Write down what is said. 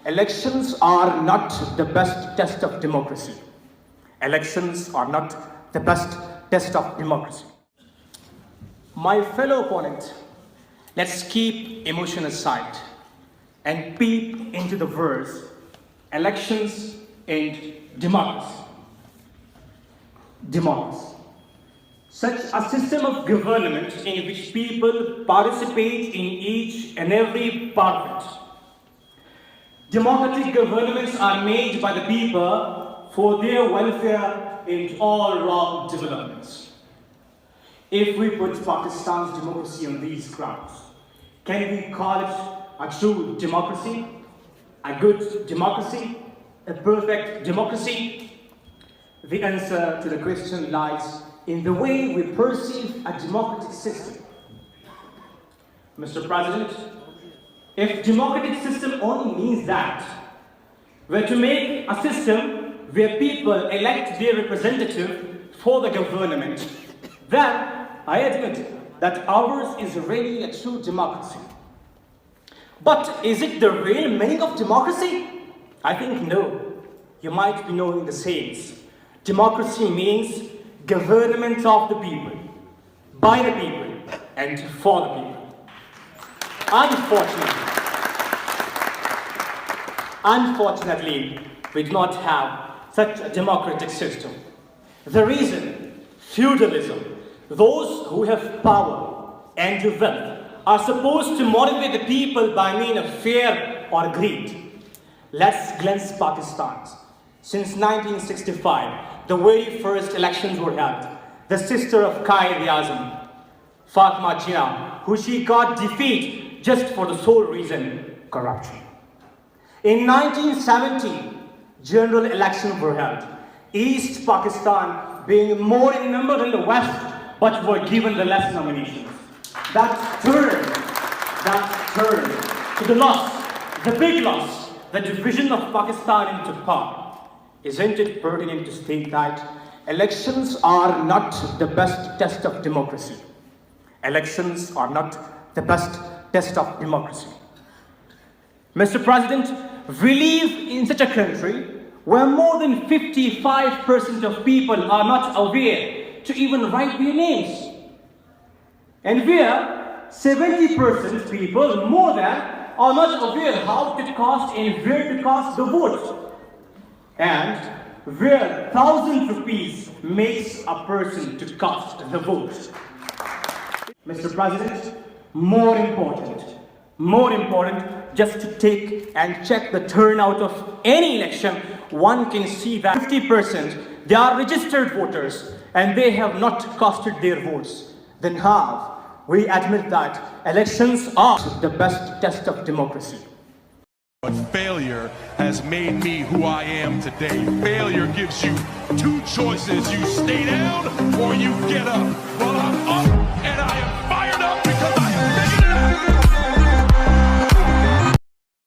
elections are not the best test of democracy. Elections are not the best test of democracy. My fellow opponent, let's keep emotion aside and peep into the verse, elections and democracy. Democracy. Such a system of government in which people participate in each and every part of it. Democratic governments are made by the people for their welfare and all-round developments. If we put Pakistan's democracy on these grounds, can we call it a true democracy, a good democracy, a perfect democracy? The answer to the question lies in the way we perceive a democratic system. Mr. President, if democratic system only means that, we're to make a system where people elect their representative for the government, then I admit that ours is really a true democracy. But is it the real meaning of democracy? I think no. You might be knowing the sayings. Democracy means government of the people, by the people, and for the people. Unfortunately, we do not have such a democratic system. The reason, feudalism, those who have power and wealth are supposed to motivate the people by means of fear or greed. Let's glance Pakistan. Since 1965, the very first elections were held. The sister of Quaid-e-Azam, Fatima Jinnah, who she got defeat just for the sole reason, corruption. In 1970, general elections were held. East Pakistan being more in number than the West, but were given the less nominations. That turned to the loss, the big loss, the division of Pakistan into part. Isn't it pertinent to state that elections are not the best test of democracy? Elections are not the best test of democracy. Mr. President, we live in such a country where more than 55% of people are not aware to even write their names. And where 70% people, more than, are not aware how to cast and where to cast the vote. And where 1,000 rupees makes a person to cast the vote. Mr. President, more important, just to take and check the turnout of any election, one can see that 50% they are registered voters and they have not casted their votes. Then how we admit that elections are the best test of democracy. But failure has made me who I am today. Failure gives you two choices. You stay down or you get up.